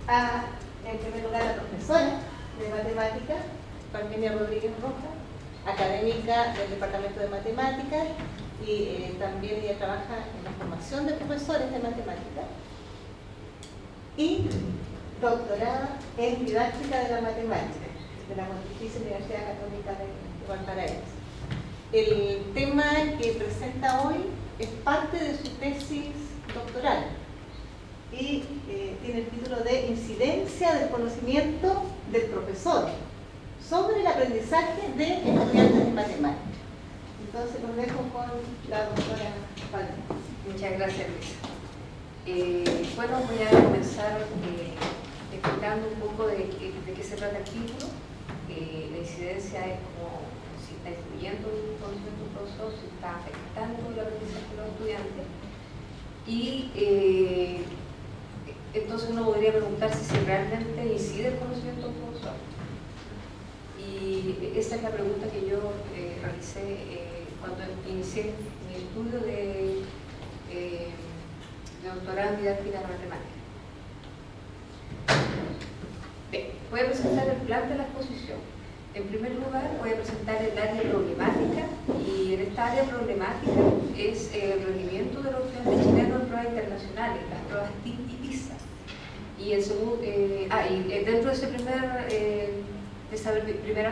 en primer lugar, a la profesora de matemáticas, Parmenia Rodríguez Rojas, académica del Departamento de Matemáticas, y también ella trabaja en la formación de profesores de matemáticas, y doctorada en didáctica de la matemática de la Pontificia Universidad Católica de Valparaíso. El tema que presenta hoy es parte de su tesis doctoral y tiene el título de Incidencia del conocimiento del profesor sobre el aprendizaje de estudiantes de matemáticas. Entonces los dejo con la doctora Palma. Muchas gracias, Luisa. Bueno, voy a comenzar explicando un poco de qué se trata el título. La incidencia es como si está influyendo el conocimiento del profesor, si está afectando el aprendizaje de los estudiantes. Y entonces uno podría preguntarse si realmente incide el conocimiento del profesor. Y esa es la pregunta que yo realicé cuando inicié mi estudio de doctorado en didáctica de la matemática. Bien, voy a presentar el plan de la exposición. En primer lugar, voy a presentar el área problemática, y en esta área problemática es el rendimiento de los estudiantes chilenos en pruebas internacionales, las pruebas TIP y PISA. Y el segundo, dentro de esa primera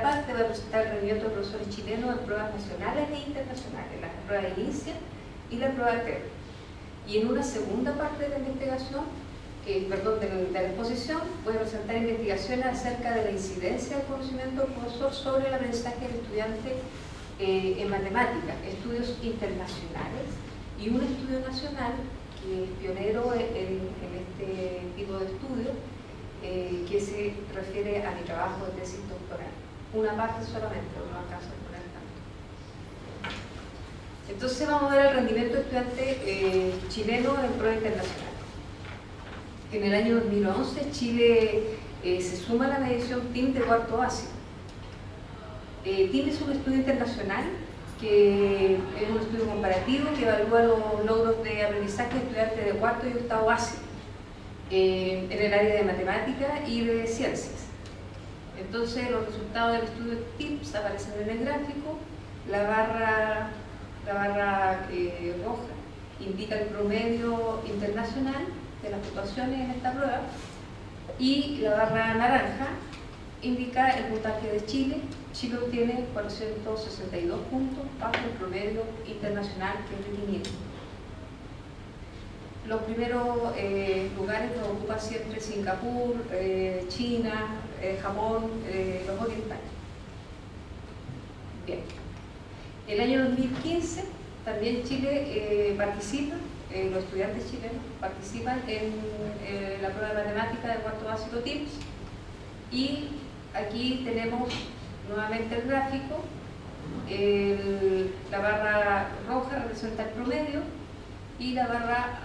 parte voy a presentar el rendimiento de profesores chilenos en pruebas nacionales e internacionales, la prueba de inicia y la prueba de TED. Y en una segunda parte de la investigación, de la exposición, voy a presentar investigaciones acerca de la incidencia del conocimiento del profesor sobre el aprendizaje del estudiante en matemáticas, estudios internacionales y un estudio nacional que es pionero en este tipo de estudio, que se refiere a mi trabajo de tesis doctoral. Una parte solamente, no alcanzo a poner tanto. Entonces vamos a ver el rendimiento de estudiante chileno en prueba internacional. En el año 2011 Chile se suma a la medición TIM de cuarto básico. TIM es un estudio internacional que es un estudio comparativo que evalúa los logros de aprendizaje de estudiantes de cuarto y octavo básico en el área de matemáticas y de ciencias. Entonces los resultados del estudio TIPS aparecen en el gráfico. La barra roja indica el promedio internacional de las puntuaciones en esta prueba, y la barra naranja indica el puntaje de Chile. Chile obtiene 462 puntos bajo el promedio internacional, que es de 500. Los primeros lugares los ocupa siempre Singapur, China, Japón, los orientales. Bien. El año 2015 también Chile participa, los estudiantes chilenos participan en la prueba de matemática del cuarto básico TIPS, y aquí tenemos nuevamente el gráfico. La barra roja representa el promedio y la barra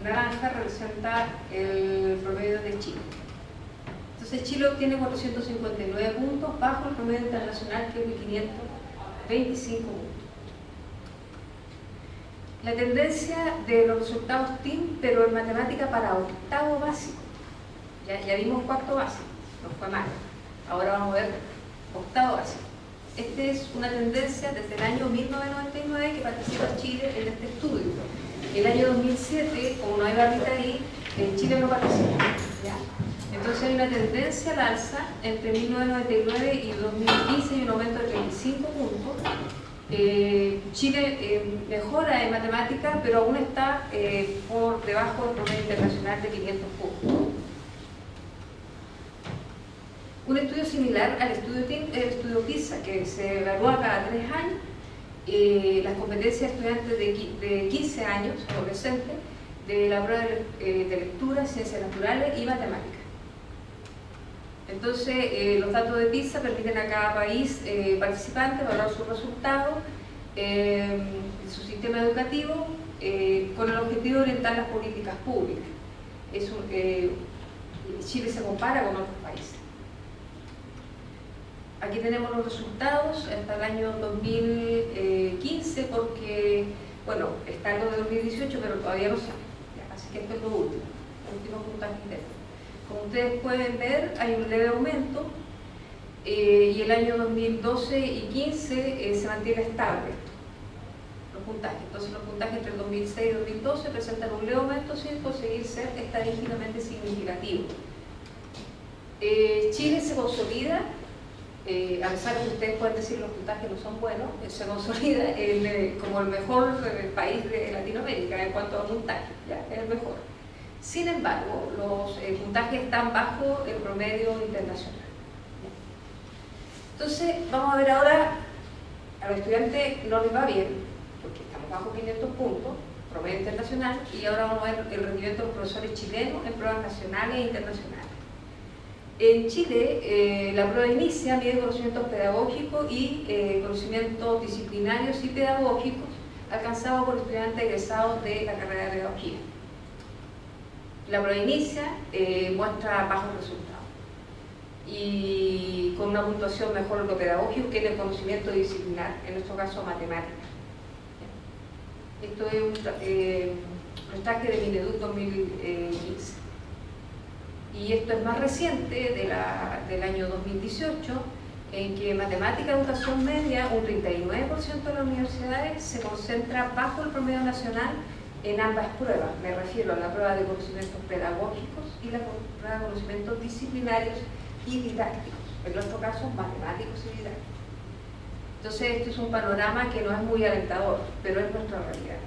naranja representa el promedio de Chile. Entonces Chile obtiene 459 puntos bajo el promedio internacional, que es de 525 puntos. La tendencia de los resultados TIM, pero en matemática para octavo básico. Ya vimos cuarto básico, no fue mal. Ahora vamos a ver octavo básico. Esta es una tendencia desde el año 1999 que participa Chile en este estudio. El año 2007, como no hay barrita ahí, Chile no participa. ¿Ya? Entonces hay una tendencia al alza entre 1999 y 2015, y un aumento de 35 puntos. Chile mejora en matemáticas, pero aún está por debajo del promedio internacional de 500 puntos. Un estudio similar al estudio TIM es el estudio PISA, que se evalúa cada 3 años las competencias de estudiantes de 15 años, adolescentes, de la prueba de lectura, ciencias naturales y matemáticas. Entonces, los datos de PISA permiten a cada país participante evaluar sus resultados, su sistema educativo, con el objetivo de orientar las políticas públicas. Chile se compara con otros países. Aquí tenemos los resultados hasta el año 2015, porque, bueno, está lo de 2018, pero todavía no sale. Así que esto es lo último puntaje interno. Como ustedes pueden ver, hay un leve aumento y el año 2012 y 2015 se mantiene estable los puntajes. Entonces los puntajes entre el 2006 y 2012 presentan un leve aumento sin conseguir ser estadísticamente significativo. Chile se consolida, a pesar de que ustedes pueden decir que los puntajes no son buenos, se consolida como el mejor país de Latinoamérica en cuanto a puntaje, ¿ya? Es el mejor. Sin embargo, los puntajes están bajo el promedio internacional. Entonces, vamos a ver ahora, a los estudiantes no les va bien, porque estamos bajo 500 puntos, promedio internacional, y ahora vamos a ver el rendimiento de los profesores chilenos en pruebas nacionales e internacionales. En Chile, la prueba inicia mide conocimientos pedagógicos y conocimientos disciplinarios y pedagógicos alcanzados por estudiantes egresados de la carrera de pedagogía. La prueba inicia muestra bajos resultados y con una puntuación mejor en lo pedagógico que en el conocimiento disciplinar, en nuestro caso matemática. Esto es un puntaje de Mineduc 2015. Y esto es más reciente, del año 2018, en que en matemática de educación media un 39% de las universidades se concentra bajo el promedio nacional en ambas pruebas. Me refiero a la prueba de conocimientos pedagógicos y la prueba de conocimientos disciplinarios y didácticos, en nuestro caso matemáticos y didácticos. Entonces este es un panorama que no es muy alentador, pero es nuestra realidad.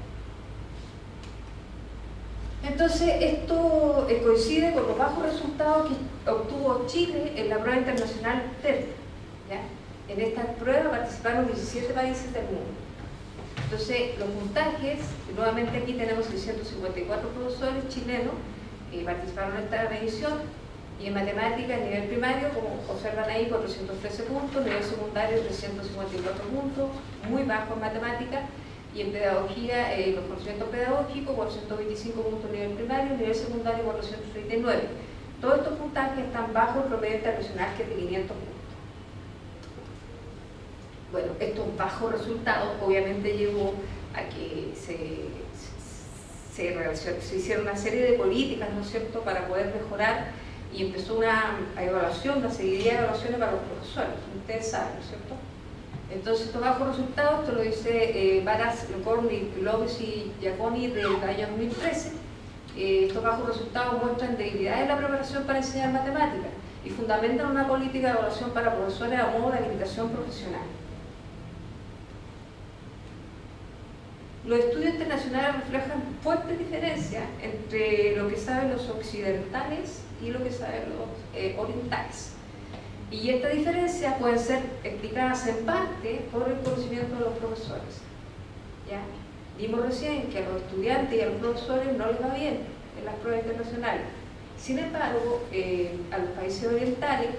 Entonces esto coincide con los bajos resultados que obtuvo Chile en la prueba internacional TERT, ¿ya? En esta prueba participaron 17 países del mundo. Entonces los puntajes, nuevamente aquí tenemos 654 profesores chilenos que participaron en esta medición, y en matemáticas a nivel primario, como observan ahí, 413 puntos, nivel secundario 354 puntos, muy bajo en matemáticas, y en pedagogía, los conocimientos pedagógicos, 425 puntos a nivel primario, nivel secundario 439. Todos estos puntajes están bajo el promedio internacional, que es de 500 puntos. Bueno, estos bajos resultados obviamente llevó a que se hiciera una serie de políticas, ¿no es cierto?, para poder mejorar, y empezó una evaluación, una seguidilla de evaluaciones para los profesores, ustedes saben, ¿no es cierto? Entonces estos bajos resultados, esto lo dice Varas, Kornik, López y Giaconi del año 2013, estos bajos resultados muestran debilidades en la preparación para enseñar matemáticas y fundamentan una política de evaluación para profesores a modo de habilitación profesional. Los estudios internacionales reflejan fuertes diferencias entre lo que saben los occidentales y lo que saben los orientales. Y estas diferencias pueden ser explicadas en parte por el conocimiento de los profesores. ¿Ya? Vimos recién que a los estudiantes y a los profesores no les va bien en las pruebas internacionales. Sin embargo, a los países orientales,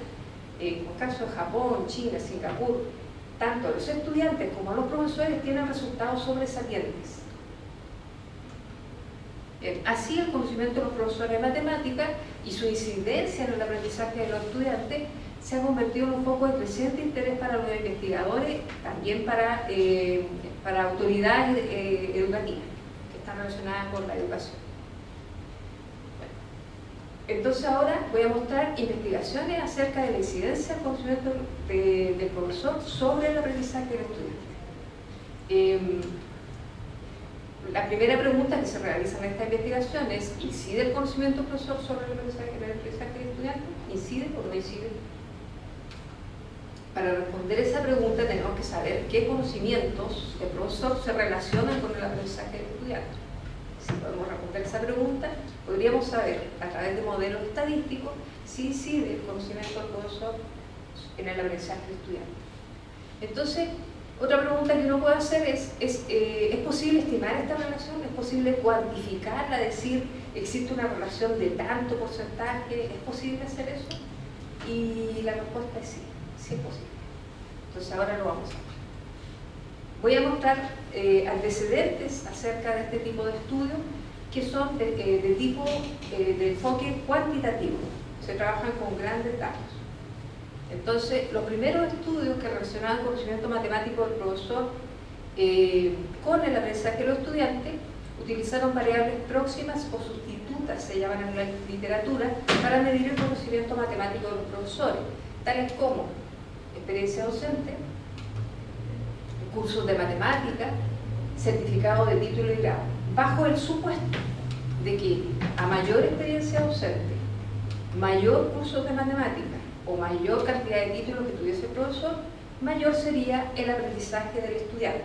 en el caso de Japón, China, Singapur, tanto los estudiantes como los profesores tienen resultados sobresalientes. Así, el conocimiento de los profesores de matemáticas y su incidencia en el aprendizaje de los estudiantes se ha convertido en un foco de creciente interés para los investigadores, también para autoridades educativas que están relacionadas con la educación. Entonces ahora voy a mostrar investigaciones acerca de la incidencia del conocimiento del profesor sobre el aprendizaje del estudiante. La primera pregunta que se realiza en esta investigación es: ¿incide el conocimiento del profesor sobre el aprendizaje del estudiante? ¿Incide o no incide? Para responder esa pregunta tenemos que saber qué conocimientos del profesor se relacionan con el aprendizaje del estudiante. Si podemos responder esa pregunta, podríamos saber a través de modelos estadísticos si incide el conocimiento del profesor en el aprendizaje del estudiante. Entonces, otra pregunta que uno puede hacer ¿es posible estimar esta relación? ¿Es posible cuantificarla? Decir, ¿existe una relación de tanto porcentaje? ¿Es posible hacer eso? Y la respuesta es sí, sí es posible. Entonces ahora lo vamos a ver. Voy a mostrar antecedentes acerca de este tipo de estudios que son de tipo de enfoque cuantitativo. Se trabajan con grandes datos. Entonces, los primeros estudios que relacionaban el conocimiento matemático del profesor con el aprendizaje de los estudiantes utilizaron variables próximas o sustitutas institutas, se llaman en la literatura, para medir el conocimiento matemático de los profesores, tales como experiencia docente, cursos de matemática, certificado de título y grado, bajo el supuesto de que a mayor experiencia docente, mayor cursos de matemática o mayor cantidad de títulos que tuviese el profesor, mayor sería el aprendizaje del estudiante.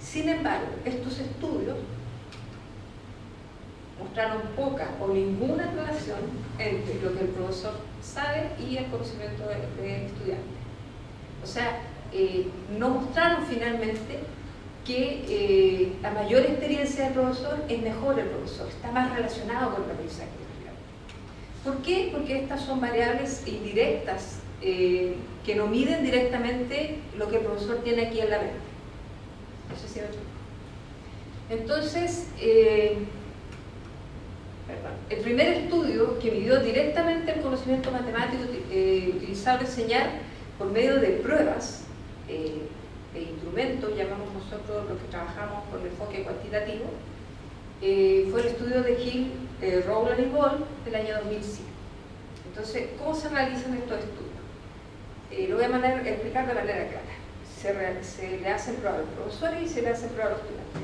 Sin embargo, estos estudios mostraron poca o ninguna relación entre lo que el profesor sabe y el conocimiento del estudiante. O sea, no mostraron finalmente que a mayor experiencia del profesor es mejor el profesor, está más relacionado con el aprendizaje del estudiante. ¿Por qué? Porque estas son variables indirectas que no miden directamente lo que el profesor tiene aquí en la mente. No sé si me explico. Entonces, el primer estudio que midió directamente el conocimiento matemático utilizado en enseñar por medio de pruebas de instrumentos, llamamos nosotros los que trabajamos con el enfoque cuantitativo, fue el estudio de Hill, Rowland y Ball del año 2005. Entonces, ¿cómo se realizan estos estudios? Lo voy a explicar de manera clara. Se le hacen pruebas a los profesores y se le hacen pruebas a los estudiantes.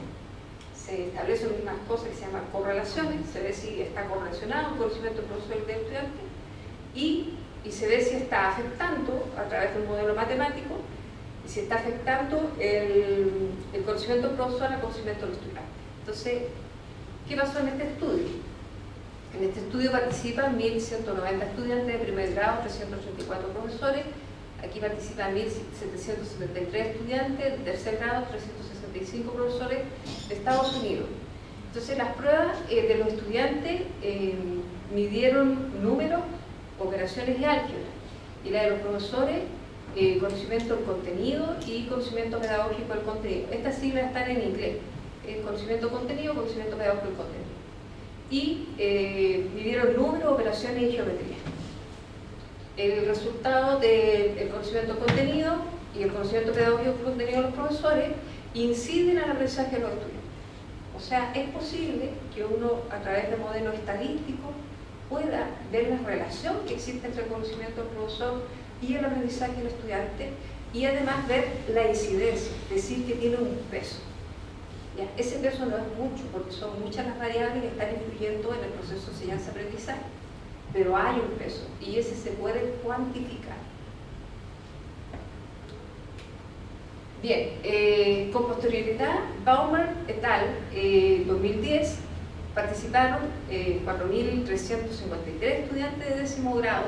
Se establecen unas cosas que se llaman correlaciones, se ve si está correlacionado el conocimiento del profesor y del estudiante y se ve si está afectando a través de un modelo matemático y si está afectando el conocimiento del profesor al conocimiento del estudiante. Entonces, ¿qué pasó en este estudio? En este estudio participan 1.190 estudiantes de primer grado, 384 profesores. Aquí participan 1.773 estudiantes de tercer grado, 365 profesores de Estados Unidos. Entonces, las pruebas de los estudiantes midieron números, operaciones y álgebra. Y la de los profesores, conocimiento del contenido y conocimiento pedagógico del contenido. Estas siglas están en inglés. Conocimiento del contenido, conocimiento pedagógico del contenido. Y midieron números, operaciones y geometría. El resultado del conocimiento del contenido y el conocimiento pedagógico del contenido de los profesores inciden al aprendizaje de los estudiantes. O sea, es posible que uno, a través de modelos estadísticos, pueda ver la relación que existe entre el conocimiento del profesor y el aprendizaje del estudiante y además ver la incidencia, decir que tiene un peso. ¿Ya? Ese peso no es mucho porque son muchas las variables que están influyendo en el proceso de enseñanza-aprendizaje, pero hay un peso y ese se puede cuantificar. Bien, con posterioridad, Baumer et al. 2010 participaron 4.353 estudiantes de décimo grado,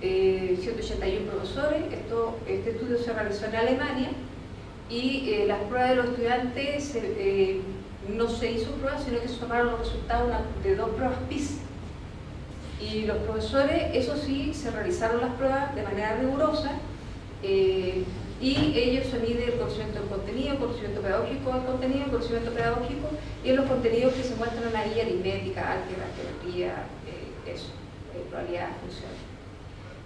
181 profesores. Este estudio se realizó en Alemania y las pruebas de los estudiantes no se hizo pruebas, sino que se tomaron los resultados de 2 pruebas PISA. Y los profesores, eso sí, se realizaron las pruebas de manera rigurosa y ellos se miden el conocimiento del contenido, el conocimiento pedagógico del contenido, el conocimiento pedagógico y los contenidos que se muestran ahí, aritmética, álgebra, geometría, probabilidad, funciones.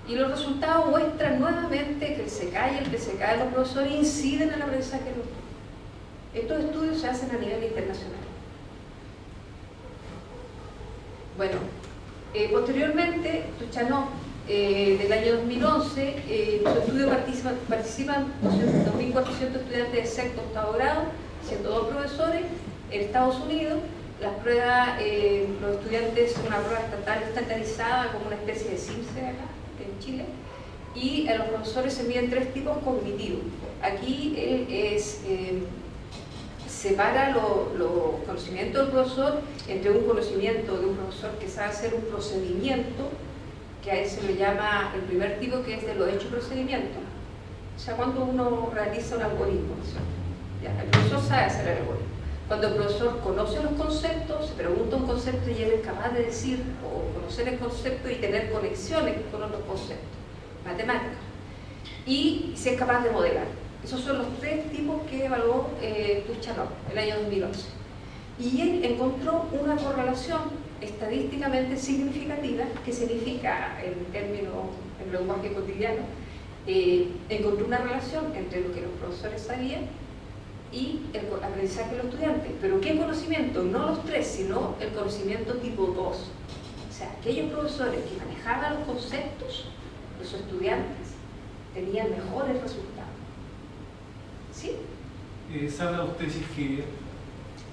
Y los resultados muestran nuevamente que el CK y el PCK de los profesores inciden en el aprendizaje de los estudiantes. Estos estudios se hacen a nivel internacional. Bueno, posteriormente, Tuchanov, del año 2011, en su estudio participan 2.400 estudiantes de sexto o octavo grado, 102 profesores. En Estados Unidos, las pruebas, los estudiantes, una prueba estatal estandarizada como una especie de CIMSE acá, en Chile, y a los profesores se miden 3 tipos cognitivos. Aquí separa los conocimientos del profesor entre un conocimiento de un profesor que sabe hacer un procedimiento, que a él se le llama el primer tipo, que es de los hechos procedimientos. O sea, cuando uno realiza un algoritmo, ¿ya? El profesor sabe hacer el algoritmo. Cuando el profesor conoce los conceptos, se pregunta un concepto y él es capaz de decir o conocer el concepto y tener conexiones con otros conceptos matemáticos. Y si es capaz de modelar. Esos son los 3 tipos que evaluó Tuchanov en el año 2011. Y él encontró una correlación estadísticamente significativa, que significa, en términos, en lenguaje cotidiano, encontró una relación entre lo que los profesores sabían y el aprendizaje de los estudiantes. ¿Pero qué conocimiento? No los 3, sino el conocimiento tipo 2. O sea, aquellos profesores que manejaban los conceptos, los estudiantes tenían mejores resultados. ¿Sí? ¿Se habla usted si es que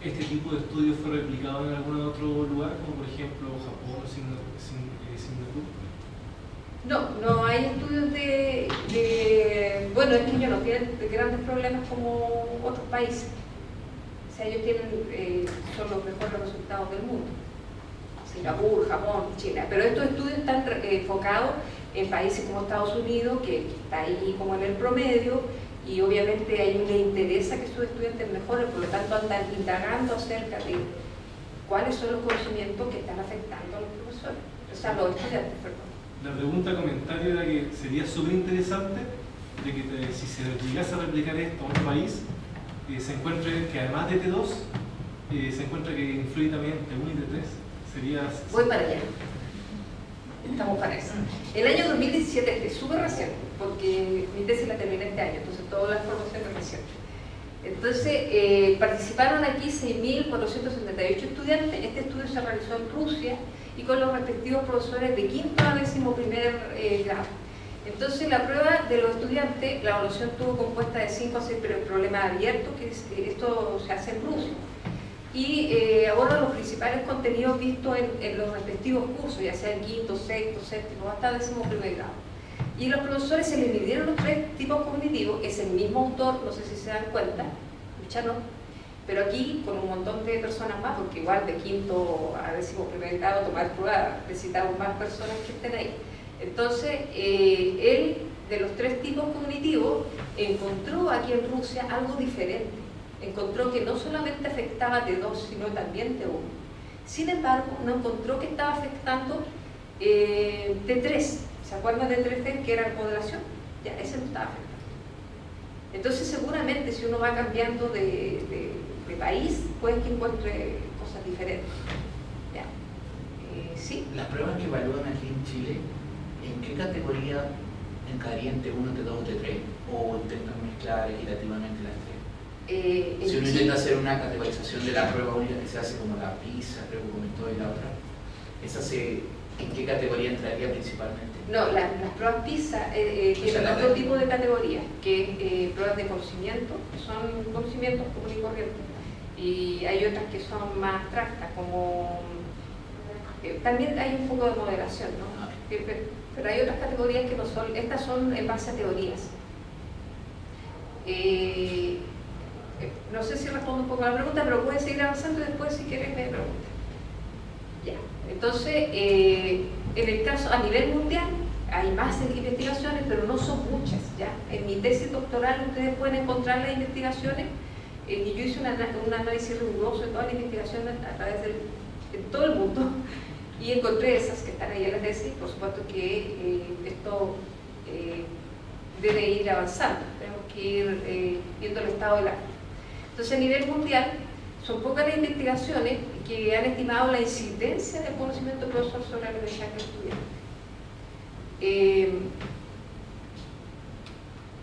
este tipo de estudios fue replicado en algún otro lugar, como por ejemplo Japón o Singapur? No hay estudios bueno, es que ellos no tienen grandes problemas como otros países. O sea, ellos tienen, son los mejores resultados del mundo. Singapur, Japón, China. Pero estos estudios están enfocados en países como Estados Unidos, que está ahí como en el promedio, y obviamente a ellos les interesa que sus estudiantes mejoren, por lo tanto andan indagando acerca de cuáles son los conocimientos que están afectando a los profesores, o sea, los estudiantes, perdón. La pregunta comentario era que sería súper interesante de que si se llegase a replicar esto a otro país, se encuentre que además de T2, se encuentra que influye también T1 y T3. Sería... Voy para allá. Estamos para eso. El año 2017 es súper reciente, porque mi tesis la terminé este año, entonces toda la información es reciente. Entonces, participaron aquí 6.478 estudiantes. Este estudio se realizó en Rusia y con los respectivos profesores de 5º a 11º grado. Entonces, la prueba de los estudiantes, la evaluación tuvo compuesta de 5 a 6 problemas abiertos, que esto se hace en Rusia. Y aborda los principales contenidos vistos en los respectivos cursos, ya sea el 5º, 6º, 7º, hasta 11º grado. Y los profesores se les midieron los 3 tipos cognitivos, es el mismo autor, no sé si se dan cuenta, mucha no, pero aquí con un montón de personas más, porque igual de 5º a 11º grado tomar pruebas necesitamos más personas que estén ahí. Entonces, él, de los 3 tipos cognitivos, encontró aquí en Rusia algo diferente. Encontró que no solamente afectaba T2, sino también T1. Sin embargo, no encontró que estaba afectando T3. ¿Se acuerdan de T3 que era moderación? Ya, ese no estaba afectando. Entonces, seguramente, si uno va cambiando de país, puede que encuentre cosas diferentes. Ya. ¿Sí? Las pruebas que evalúan aquí en Chile, ¿en qué categoría encarían T1, T2 o T3? ¿O intentan mezclar equitativamente las 3? Si uno intenta hacer una categorización de la prueba única que se hace como la PISA, creo que comentó, y la otra, ¿en qué categoría entraría principalmente? No, las pruebas PISA tienen otro tipo de categorías, que es pruebas de conocimiento, que son conocimientos comunes y corrientes, y hay otras que son más abstractas, como también hay un poco de moderación, ¿no? Pero hay otras categorías que no son, estas son en base a teorías. No sé si respondo un poco a la pregunta, pero puedes seguir avanzando y después, si quieres, me preguntas. Ya. Entonces, en el caso, a nivel mundial, hay más investigaciones, pero no son muchas. ¿Ya? En mi tesis doctoral ustedes pueden encontrar las investigaciones, y yo hice un análisis riguroso de todas las investigaciones a través de todo el mundo, y encontré esas que están ahí en la tesis. Por supuesto que esto debe ir avanzando, tenemos que ir viendo el estado del arte. Entonces, a nivel mundial, son pocas las investigaciones que han estimado la incidencia del conocimiento del profesor sobre el aprendizaje del estudiante.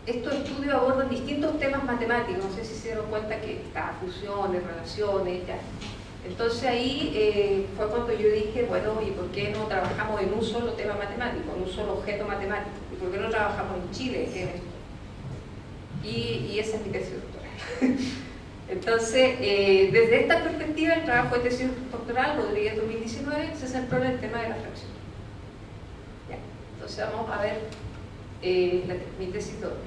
Estos estudios abordan distintos temas matemáticos, no sé si se dieron cuenta que está fusiones, relaciones, ya. Entonces ahí fue cuando yo dije, bueno, ¿y por qué no trabajamos en un solo tema matemático, en un solo objeto matemático? ¿Y por qué no trabajamos en Chile en esto? Y esa es mi tesis doctoral. Entonces, desde esta perspectiva, el trabajo de tesis doctoral, Rodríguez 2019, se centró en el tema de la fracción. Ya. Entonces vamos a ver mi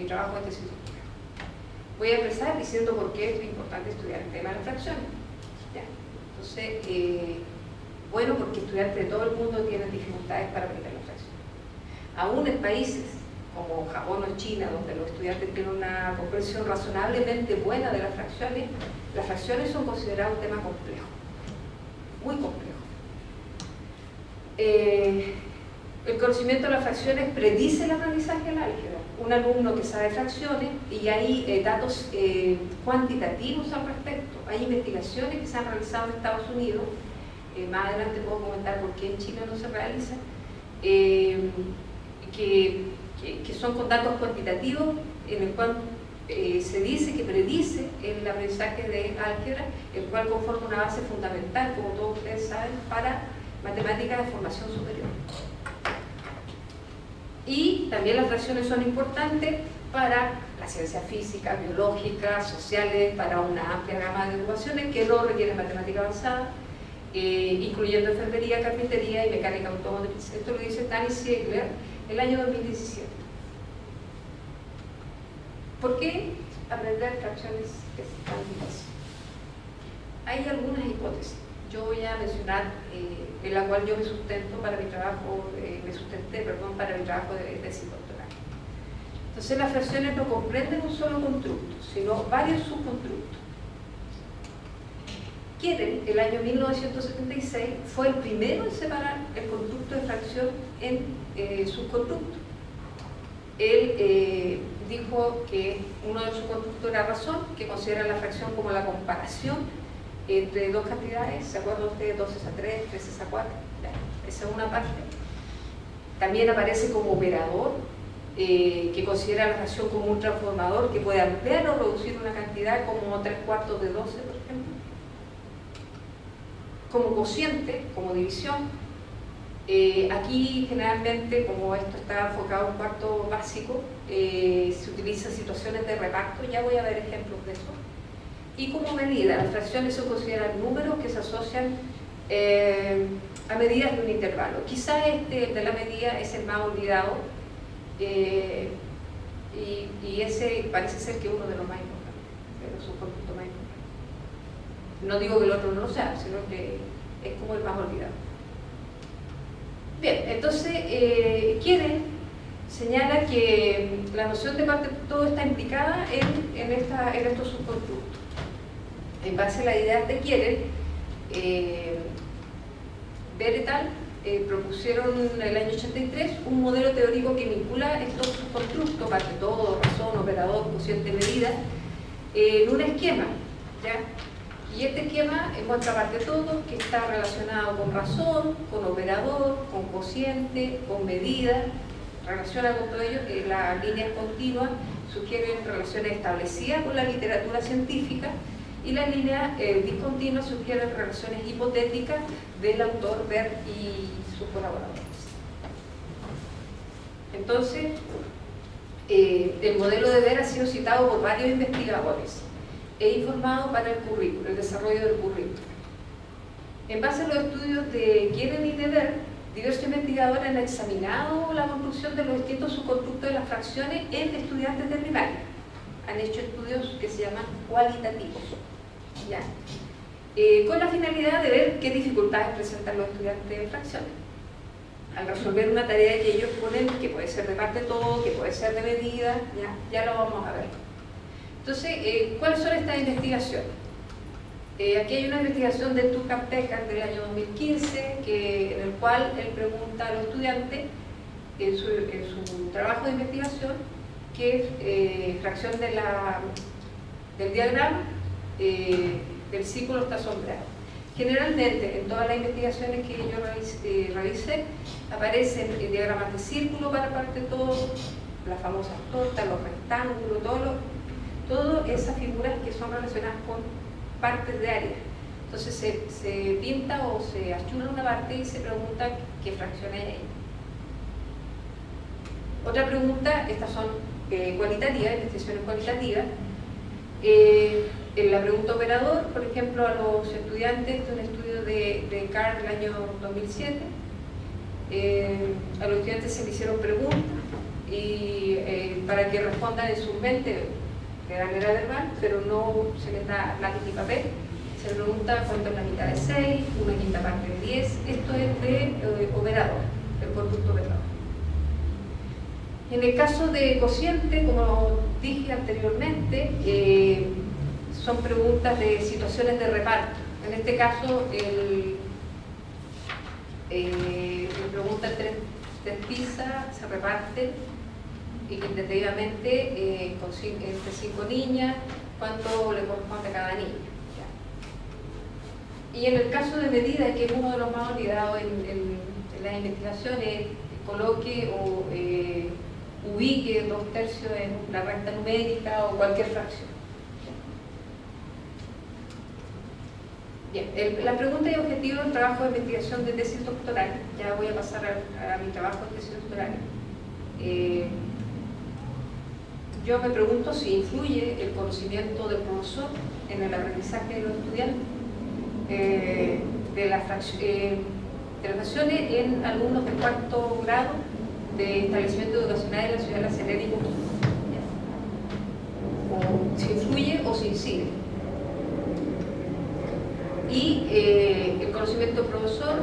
trabajo de tesis doctoral. Voy a empezar diciendo por qué es importante estudiar el tema de la fracción. Ya. Entonces, bueno, porque estudiantes de todo el mundo tienen dificultades para aprender la fracción. Aún en países como Japón o China, donde los estudiantes tienen una comprensión razonablemente buena de las fracciones son consideradas un tema complejo, muy complejo. El conocimiento de las fracciones predice el aprendizaje del álgebra. Un alumno que sabe fracciones, y hay datos cuantitativos al respecto. Hay investigaciones que se han realizado en Estados Unidos, más adelante puedo comentar por qué en Chile no se realiza, que son con datos cuantitativos, en el cual se dice que predice el aprendizaje de álgebra, el cual conforma una base fundamental, como todos ustedes saben, para matemáticas de formación superior. Y también las fracciones son importantes para la ciencia física, biológica, sociales, para una amplia gama de ocupaciones que no requieren matemática avanzada, incluyendo enfermería, carpintería y mecánica automotriz. Esto lo dice Danny Ziegler en el año 2017. ¿Por qué aprender fracciones es tan difícil? Hay algunas hipótesis. Yo voy a mencionar en la cual yo me sustento para mi trabajo, para mi trabajo de tesis doctoral. Entonces las fracciones no comprenden un solo constructo, sino varios subconstructos. Keren, el año 1976, fue el primero en separar el constructo de fracción en subconstructos. Él dijo que uno de los subconstructos era razón, que considera la fracción como la comparación entre dos cantidades. ¿Se acuerdan ustedes? 2 es a 3, 3 es a 4. Esa es una parte. También aparece como operador, que considera la fracción como un transformador que puede ampliar o reducir una cantidad, como 3/4 de 12, por ejemplo. Como cociente, como división. Aquí generalmente, como esto está enfocado en cuarto básico, se utilizan situaciones de reparto. Ya voy a ver ejemplos de eso. Y como medida, las fracciones se consideran números que se asocian a medidas de un intervalo. Quizás este de la medida es el más olvidado, y ese parece ser que es uno de los más importantes, de los subconstructos más importantes. No digo que el otro no lo sea, sino que es como el más olvidado. Bien, entonces Keren señala que la noción de parte todo está implicada en estos subconstructos. En base a las ideas de Keren, Ver et al. Propusieron en el año 83 un modelo teórico que vincula estos subconstructos, parte todo, razón, operador, cociente, medida, en un esquema, ¿ya? Y este esquema muestra parte todo, que está relacionado con razón, con operador, con cociente, con medida, relaciona con todo ello. Las líneas continuas sugieren relaciones establecidas con la literatura científica, y las líneas discontinuas sugieren relaciones hipotéticas del autor Ver y sus colaboradores. Entonces, el modelo de Ver ha sido citado por varios investigadores e informado para el currículo, el desarrollo del currículo. En base a los estudios de Keren y de Ver, diversos investigadores han examinado la construcción de los distintos subconstructos de las fracciones en estudiantes de primaria. Han hecho estudios que se llaman cualitativos, ¿ya? Con la finalidad de ver qué dificultades presentan los estudiantes de fracciones al resolver una tarea que ellos ponen, que puede ser de parte todo, que puede ser de medida, ya lo vamos a ver. Entonces, ¿cuáles son estas investigaciones? Aquí hay una investigación de Tucaptecan del año 2015, en el cual él pregunta a los estudiantes en su trabajo de investigación qué es fracción del diagrama del círculo está sombreado. Generalmente, en todas las investigaciones que yo revisé, aparecen diagramas de círculo para parte todo, las famosas tortas, los rectángulos, todas esas figuras que son relacionadas con partes de área. Entonces se pinta o se achura una parte y se pregunta qué fracción hay ahí. Otra pregunta, estas son cualitativas, investigaciones cualitativas. En la pregunta operador, por ejemplo, a los estudiantes de un estudio de Carr del año 2007, a los estudiantes se les hicieron preguntas y para que respondan en su mente de manera verbal, pero no se les da lápiz ni papel. Se pregunta cuánto es la mitad de 6, una quinta parte de 10. Esto es de operador, el constructo operador. En el caso de cociente, como dije anteriormente, son preguntas de situaciones de reparto. En este caso, pregunta tres pizzas se reparten equitativamente entre 5 niñas, cuánto le corresponde a cada niña. ¿Ya? Y en el caso de medida, que es uno de los más olvidados en las investigaciones, coloque o ubique 2/3 en una recta numérica o cualquier fracción. Bien, la pregunta y objetivo del trabajo de investigación de tesis doctoral. Ya voy a pasar a mi trabajo de tesis doctoral. Yo me pregunto si influye el conocimiento del profesor en el aprendizaje de los estudiantes de las fracciones en alumnos de 4º grado de establecimiento educacional de la ciudad de La Serena y Coquimbo. O si influye o si incide. Y el conocimiento del profesor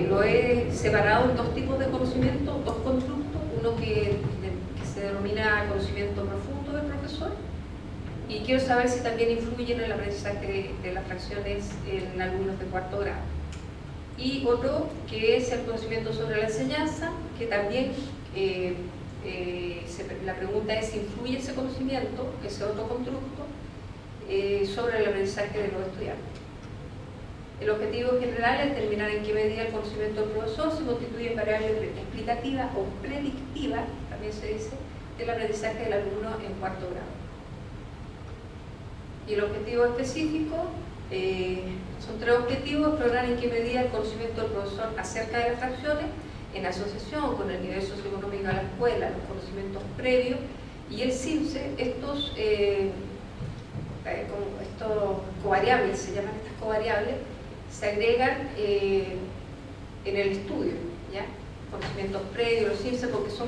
lo he separado en 2 tipos de conocimiento, 2 constructos, uno que se denomina conocimiento profundo del profesor, y quiero saber si también influye en el aprendizaje de las fracciones en alumnos de 4º grado. Y otro que es el conocimiento sobre la enseñanza, que también la pregunta es si influye ese conocimiento, ese otro constructo, sobre el aprendizaje de los estudiantes. El objetivo general es determinar en qué medida el conocimiento del profesor se constituye en variable explicativa o predictiva, también se dice, del aprendizaje del alumno en 4º grado. Y el objetivo específico son 3 objetivos: explorar en qué medida el conocimiento del profesor acerca de las fracciones, en asociación con el nivel socioeconómico de la escuela, los conocimientos previos, y el CIMSE, estos covariables, se llaman estas covariables, se agregan en el estudio, ¿ya? Conocimientos previos, los CIMSE, porque son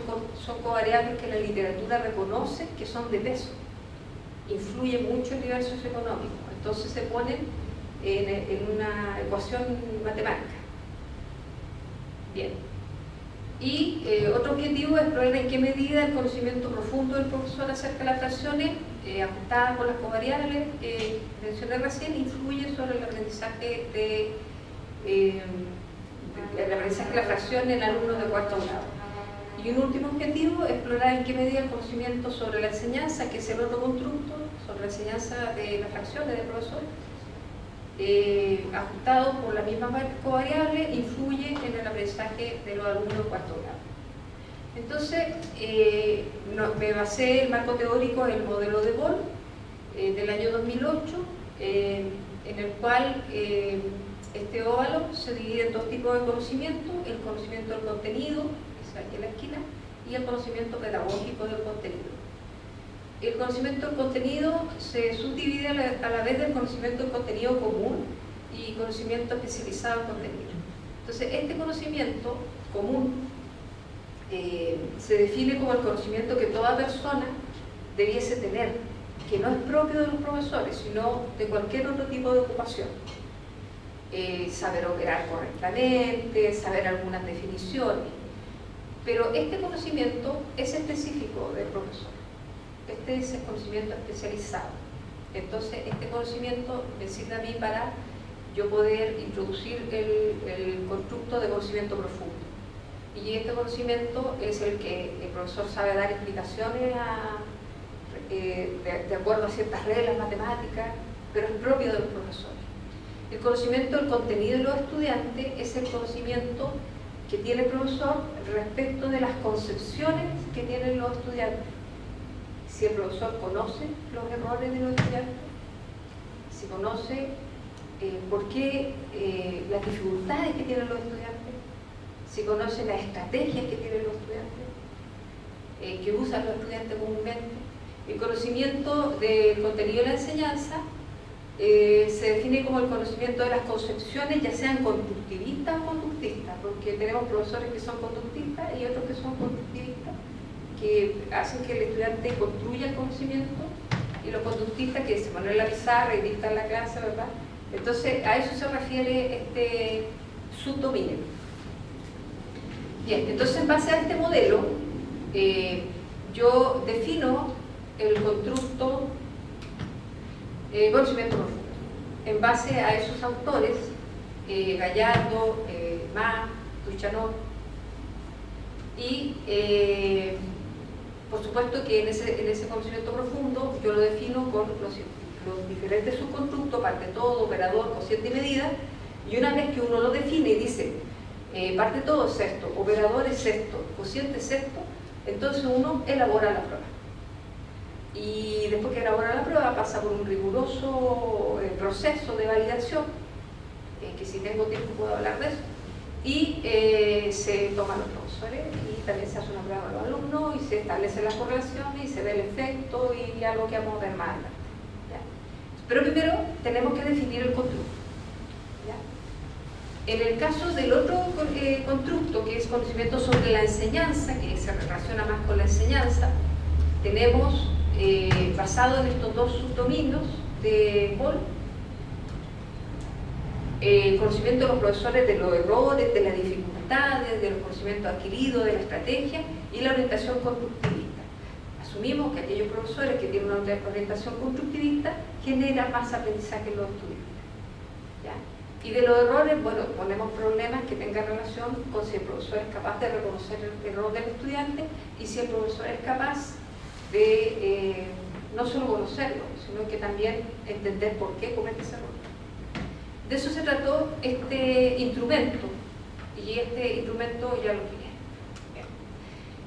covariables que la literatura reconoce que son de peso, influye mucho el nivel socioeconómico, entonces se ponen en una ecuación matemática. Bien. Y otro objetivo es explorar en qué medida el conocimiento profundo del profesor acerca de las fracciones, ajustadas por las covariables que mencioné recién, influye sobre el aprendizaje de la fracción en alumnos de 4º grado. Y un último objetivo es explorar en qué medida el conocimiento sobre la enseñanza, que es el otro constructo, sobre la enseñanza de las fracciones del profesor, ajustado por la misma covariable, influye en el aprendizaje de los alumnos de 4º grado. Entonces, me basé en el marco teórico del modelo de Boll del año 2008, en el cual este óvalo se divide en 2 tipos de conocimiento: el conocimiento del contenido, que está aquí en la esquina, y el conocimiento pedagógico del contenido. El conocimiento del contenido se subdivide a la vez del conocimiento del contenido común y conocimiento especializado en contenido. Entonces, este conocimiento común se define como el conocimiento que toda persona debiese tener, que no es propio de los profesores, sino de cualquier otro tipo de ocupación. Saber operar correctamente, saber algunas definiciones, pero este conocimiento es específico del profesor. Este es el conocimiento especializado. Entonces, este conocimiento me sirve a mí para yo poder introducir el constructo de conocimiento profundo. Y este conocimiento es el que el profesor sabe dar explicaciones de acuerdo a ciertas reglas matemáticas, pero es propio de los profesores. El conocimiento del contenido de los estudiantes es el conocimiento que tiene el profesor respecto de las concepciones que tienen los estudiantes. Si el profesor conoce los errores de los estudiantes, si conoce por qué las dificultades que tienen los estudiantes, si conoce las estrategias que tienen los estudiantes, que usan los estudiantes comúnmente. El conocimiento del contenido de la enseñanza se define como el conocimiento de las concepciones, ya sean conductivistas o conductistas, porque tenemos profesores que son conductistas y otros que son conductivistas, que hacen que el estudiante construya el conocimiento, y los conductistas que se ponen en la pizarra y dictan la clase, ¿verdad? Entonces, a eso se refiere este subdominio. Bien, entonces en base a este modelo, yo defino el constructo conocimiento profundo. En base a esos autores, Gallardo, Ma, Duchanov, y por supuesto que en ese conocimiento profundo yo lo defino con los diferentes subconstructos, parte todo, operador, cociente y medida, y una vez que uno lo define y dice parte todo es esto, operador es esto, cociente es esto, Entonces uno elabora la prueba. Y después que elabora la prueba pasa por un riguroso proceso de validación, que si tengo tiempo puedo hablar de eso, y se toman los profesores y también se hace una prueba a los alumnos y se establecen las correlaciones y se ve el efecto y algo que vamos a ver más adelante. Pero primero tenemos que definir el constructo. ¿Ya? En el caso del otro constructo, que es conocimiento sobre la enseñanza, que se relaciona más con la enseñanza, tenemos, basado en estos dos subdominios de Paul, el conocimiento de los profesores de los errores, de las dificultades, de los conocimientos adquiridos, de la estrategia y la orientación constructivista. Asumimos que aquellos profesores que tienen una orientación constructivista generan más aprendizaje en los estudiantes. ¿Ya? Y de los errores, bueno, ponemos problemas que tengan relación con si el profesor es capaz de reconocer el error del estudiante y si el profesor es capaz de no solo conocerlo, sino que también entender por qué comete ese error. De eso se trató este instrumento, y este instrumento ya lo tiene.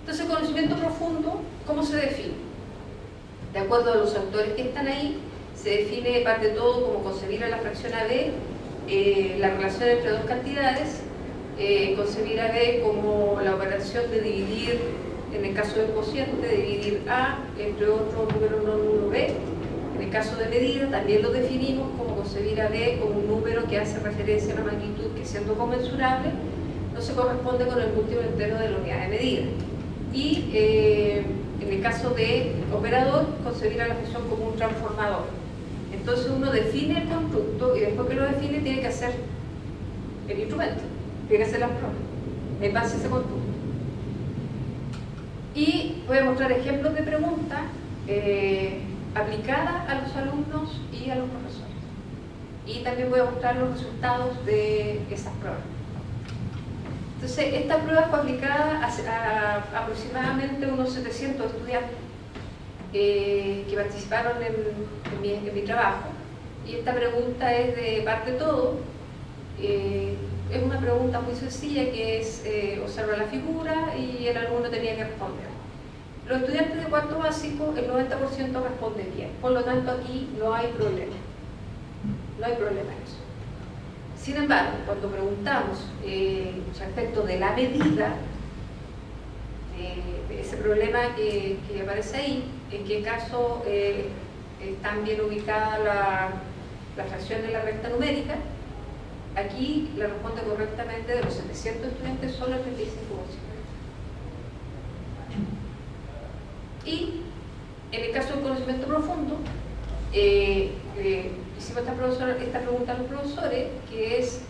Entonces, conocimiento profundo, ¿cómo se define? De acuerdo a los autores que están ahí, se define, parte de todo, como concebir a la fracción AB, la relación entre dos cantidades, concebir AB como la operación de dividir, en el caso del cociente, de dividir A entre otro número no nulo B. En el caso de medida, también lo definimos como concebir a B como un número que hace referencia a una magnitud que, siendo comensurable, no se corresponde con el múltiplo entero de la unidad de medida. Y en el caso de operador, concebir a la función como un transformador. Entonces uno define el constructo y después que lo define tiene que hacer el instrumento, tiene que hacer las pruebas en base a ese constructo. Y voy a mostrar ejemplos de preguntas aplicada a los alumnos y a los profesores. Y también voy a mostrar los resultados de esas pruebas. Entonces, esta prueba fue aplicada a aproximadamente unos 700 estudiantes que participaron en mi trabajo. Y esta pregunta es de parte de todo. Es una pregunta muy sencilla que es observa la figura y el alumno tenía que responder. Los estudiantes de cuarto básico, el 90% responde bien, por lo tanto aquí no hay problema. No hay problema en eso. Sin embargo, cuando preguntamos respecto de la medida, de ese problema que aparece ahí, en qué caso están bien ubicada la fracción de la recta numérica, aquí le responde correctamente de los 700 estudiantes solo el 35%. Y en el caso del conocimiento profundo, hicimos esta pregunta a los profesores, que es,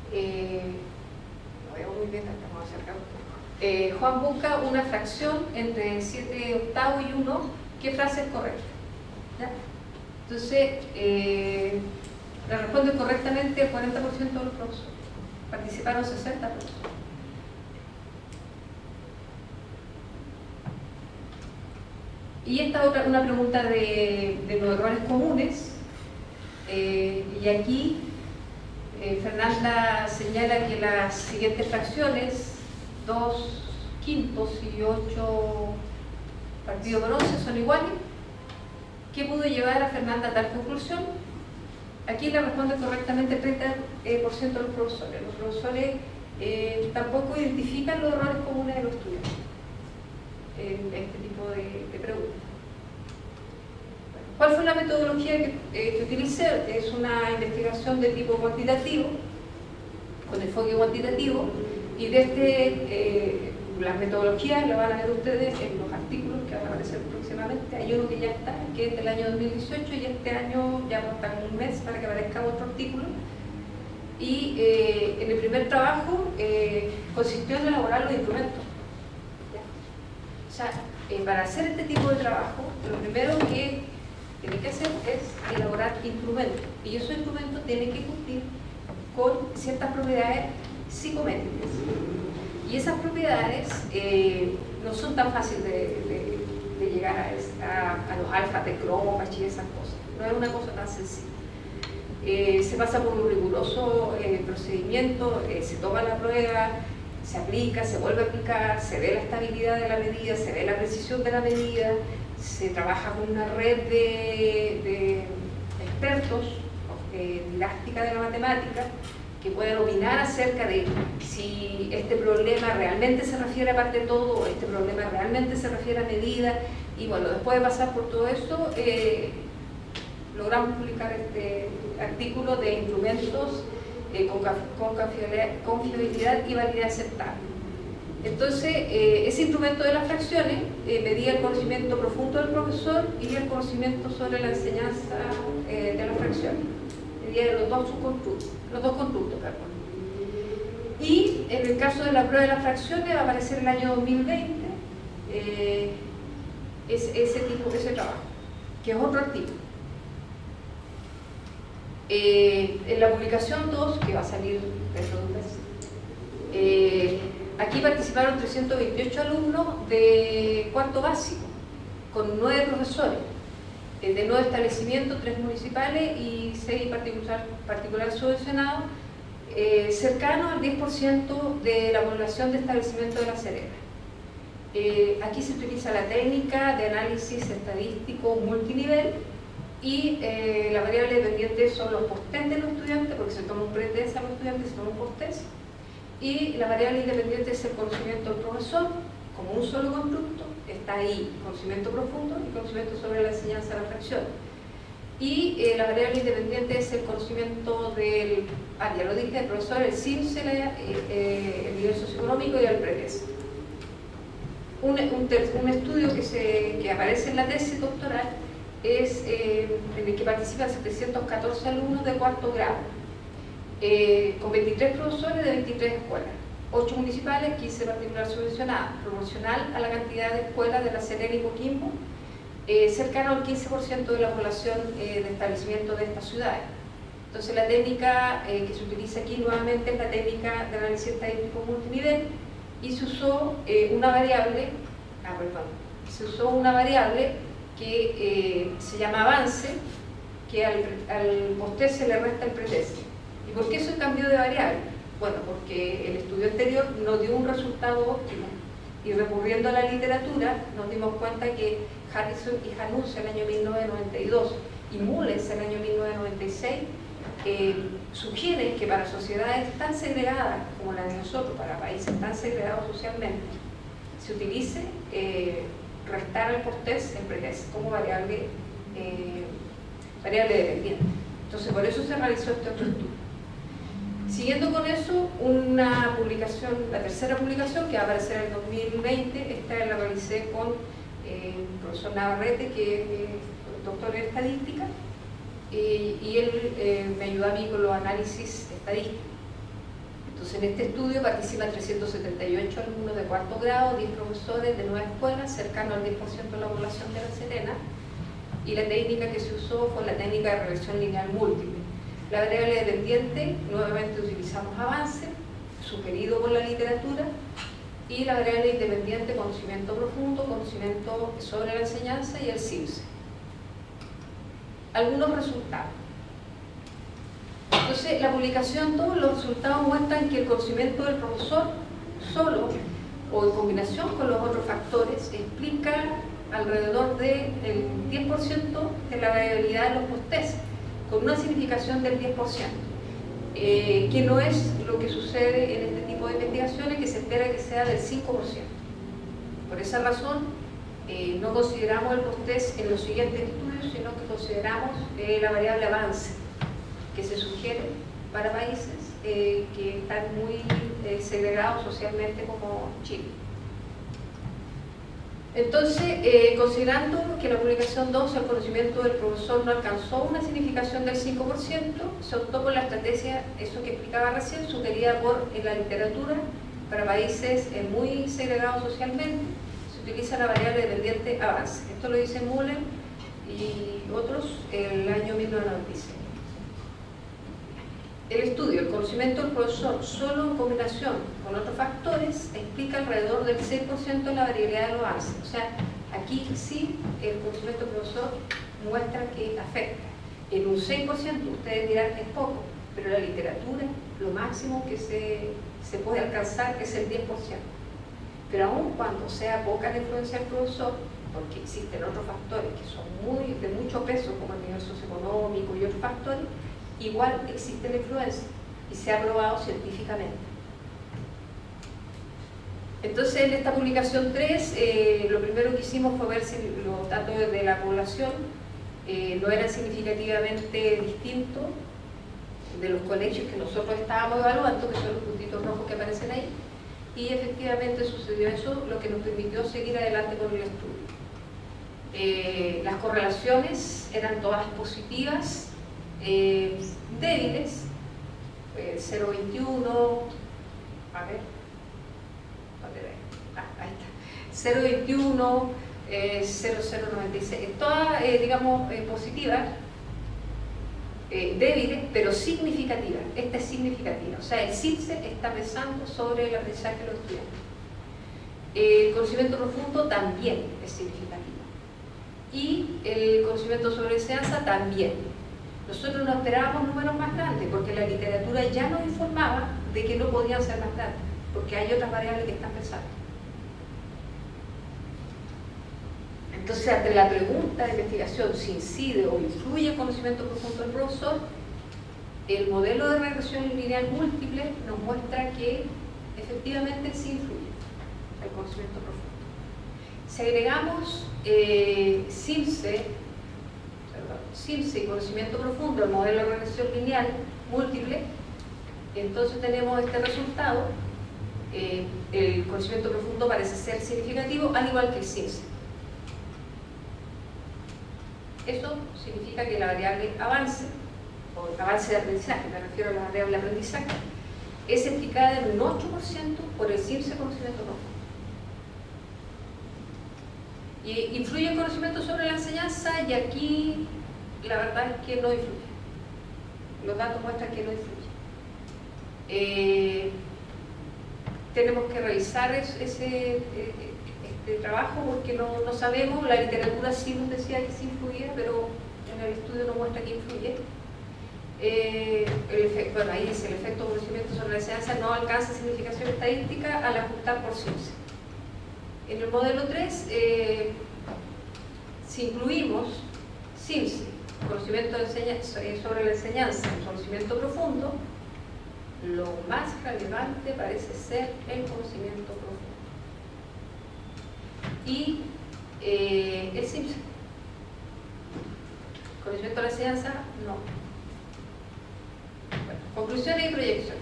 no veo muy bien, estamos acercando. Juan busca una fracción entre 7/8 y 1, ¿qué frase es correcta? ¿Ya? Entonces, la responde correctamente el 40% de los profesores, participaron 60 profesores. Y esta otra, una pregunta de los errores comunes, y aquí Fernanda señala que las siguientes fracciones, 2 quintos y 8 partido por 11 son iguales. ¿Qué pudo llevar a Fernanda a tal conclusión? Aquí le responde correctamente el 30% de los profesores. Los profesores tampoco identifican los errores comunes de los estudiantes en este tipo de preguntas. ¿Cuál fue la metodología que utilicé? Es una investigación de tipo cuantitativo, con enfoque cuantitativo, y desde las metodologías la van a ver ustedes en los artículos que van a aparecer próximamente. Hay uno que ya está, que es del año 2018, y este año ya falta un mes para que aparezca otro artículo. Y en el primer trabajo consistió en elaborar los instrumentos. O sea, para hacer este tipo de trabajo, lo primero que tiene que hacer es elaborar instrumentos, y esos instrumentos tienen que cumplir con ciertas propiedades psicométricas. Y esas propiedades no son tan fáciles de llegar a los alfas de Cronbach y esas cosas. No es una cosa tan sencilla. Se pasa por un riguroso procedimiento, se toma la prueba, se aplica, se vuelve a aplicar, se ve la estabilidad de la medida, se ve la precisión de la medida, se trabaja con una red de expertos didáctica de la matemática que pueden opinar acerca de si este problema realmente se refiere a parte de todo o este problema realmente se refiere a medida. Y bueno, después de pasar por todo esto, logramos publicar este artículo de instrumentos con confiabilidad y validez aceptable. Entonces, ese instrumento de las fracciones medía el conocimiento profundo del profesor y el conocimiento sobre la enseñanza de las fracciones. Medía los dos conductos, perdón. Y en el caso de la prueba de las fracciones va a aparecer el año 2020 ese trabajo, que es otro artículo. En la publicación 2, que va a salir dentro de un mes, aquí participaron 328 alumnos de cuarto básico, con 9 profesores, de 9 establecimientos, 3 municipales y 6 particulares subvencionados, cercanos al 10% de la población de establecimiento de La Serena. Aquí se utiliza la técnica de análisis estadístico multinivel y la variable dependiente son los post-test de los estudiantes, porque se toma un pretest a los estudiantes, se toma un post-test, y la variable independiente es el conocimiento del profesor, como un solo constructo, está ahí conocimiento profundo y conocimiento sobre la enseñanza de la fracción. Y la variable independiente es el conocimiento del, ya lo dije, del profesor, el CIMSE, el nivel socioeconómico y el pretest. Un estudio que aparece en la tesis doctoral es en el que participan 714 alumnos de cuarto grado, con 23 profesores de 23 escuelas, 8 municipales, 15 particulares subvencionadas, proporcional a la cantidad de escuelas de La Serena y Coquimbo, cercano al 15% de la población de establecimientos de estas ciudades. Entonces la técnica que se utiliza aquí nuevamente es la técnica de análisis estadístico multinivel, y se usó una variable, que se llama avance, que al post-test se le resta el pretest. ¿Y por qué eso cambió de variable? Bueno, porque el estudio anterior no dio un resultado óptimo, y recurriendo a la literatura nos dimos cuenta que Harrison y Janus en el año 1992 y Mullens en el año 1996 sugieren que para sociedades tan segregadas como la de nosotros, para países tan segregados socialmente, se utilice restar al post-test el pretest como variable dependiente. Entonces, por eso se realizó este otro estudio. Siguiendo con eso, una publicación, la tercera publicación, que va a aparecer en el 2020, esta la realicé con el profesor Navarrete, que es doctor en estadística, y él me ayudó a mí con los análisis estadísticos. Entonces, en este estudio participan 378 alumnos de cuarto grado, 10 profesores de 9 escuelas, cercano al 10% de la población de La Serena, y la técnica que se usó fue la técnica de regresión lineal múltiple. La variable dependiente, nuevamente utilizamos avance, sugerido por la literatura, y la variable independiente, conocimiento profundo, conocimiento sobre la enseñanza y el CIMSE. Algunos resultados. Entonces, la publicación, todos los resultados muestran que el conocimiento del profesor solo o en combinación con los otros factores explica alrededor del 10% de la variabilidad de los post-test, con una significación del 10%, que no es lo que sucede en este tipo de investigaciones, que se espera que sea del 5%. Por esa razón, no consideramos el post-test en los siguientes estudios, sino que consideramos la variable avance, que se sugiere para países que están muy segregados socialmente como Chile. Entonces, considerando que la publicación 2, el conocimiento del profesor no alcanzó una significación del 5%, se optó por la estrategia, eso que explicaba recién, sugerida por la literatura para países muy segregados socialmente. Se utiliza la variable dependiente avance. Esto lo dice Muller y otros en el año 1996. El estudio, el conocimiento del profesor solo en combinación con otros factores explica alrededor del 6% de la variabilidad de los avances. O sea, aquí sí el conocimiento del profesor muestra que afecta. En un 6%, ustedes dirán que es poco, pero la literatura, lo máximo que se se puede alcanzar es el 10%. Pero aun cuando sea poca la influencia del profesor, porque existen otros factores que son de mucho peso, como el nivel socioeconómico y otros factores, igual existe la influencia y se ha probado científicamente. Entonces, en esta publicación 3, lo primero que hicimos fue ver si los datos de la población no eran significativamente distintos de los colegios que nosotros estábamos evaluando, que son los puntitos rojos que aparecen ahí, y efectivamente sucedió eso, lo que nos permitió seguir adelante con el estudio. Las correlaciones eran todas positivas, débiles, 0,21, a ver, ahí está, 0,21, 0,096, todas, digamos, positivas, débiles, pero significativas. Esta es significativa, o sea, el CINCE está pesando sobre el aprendizaje de los estudiantes. El conocimiento profundo también es significativo. Y el conocimiento sobre enseñanza también. Nosotros no esperábamos números más grandes, porque la literatura ya nos informaba de que no podían ser más grandes, porque hay otras variables que están pesando. Entonces, ante la pregunta de investigación si incide o influye el conocimiento profundo del profesor, el modelo de regresión lineal múltiple nos muestra que efectivamente sí influye el conocimiento profundo. Si agregamos CIMSE y conocimiento profundo al modelo de regresión lineal múltiple, entonces tenemos este resultado. El conocimiento profundo parece ser significativo, al igual que el CIMSE. Eso significa que la variable avance, o avance de aprendizaje, me refiero a la variable de aprendizaje, es explicada en un 8% por el CIMSE conocimiento profundo. Y ¿influye el conocimiento sobre la enseñanza? Y aquí la verdad es que no influye. Los datos muestran que no influye. Tenemos que revisar este trabajo porque no sabemos. La literatura sí nos decía que sí influye, pero en el estudio no muestra que influye. Bueno, ahí dice: el efecto conocimiento sobre la enseñanza no alcanza significación estadística al ajustar por CIMSE. En el modelo 3, si incluimos CIMSE, conocimiento sobre la enseñanza, conocimiento profundo, lo más relevante parece ser el conocimiento profundo. Y el CIMSE, conocimiento de la enseñanza, no. Bueno, conclusiones y proyecciones.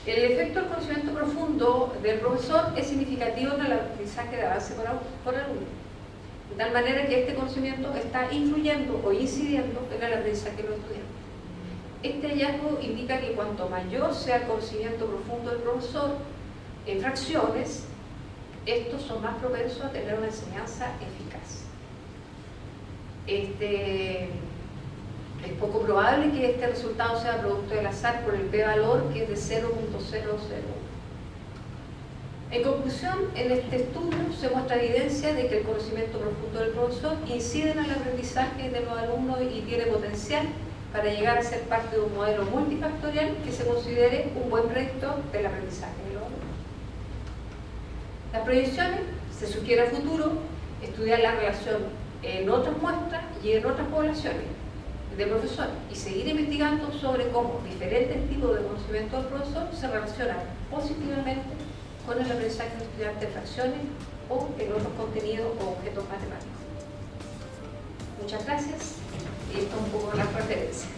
El efecto del conocimiento profundo del profesor es significativo en el aprendizaje de avance por alumno, de tal manera que este conocimiento está influyendo o incidiendo en el aprendizaje de los estudiantes. Este hallazgo indica que cuanto mayor sea el conocimiento profundo del profesor en fracciones, estos son más propensos a tener una enseñanza eficaz. Es poco probable que este resultado sea producto del azar por el p-valor, que es de 0.001. En conclusión, en este estudio se muestra evidencia de que el conocimiento profundo del profesor incide en el aprendizaje de los alumnos y tiene potencial para llegar a ser parte de un modelo multifactorial que se considere un buen predictor del aprendizaje de los alumnos. Las proyecciones: se sugiere a futuro estudiar la relación en otras muestras y en otras poblaciones de profesores y seguir investigando sobre cómo diferentes tipos de conocimiento del profesor se relacionan positivamente con el aprendizaje de estudiantes de fracciones o en otros contenidos o objetos matemáticos. Muchas gracias y esto es un poco la referencia.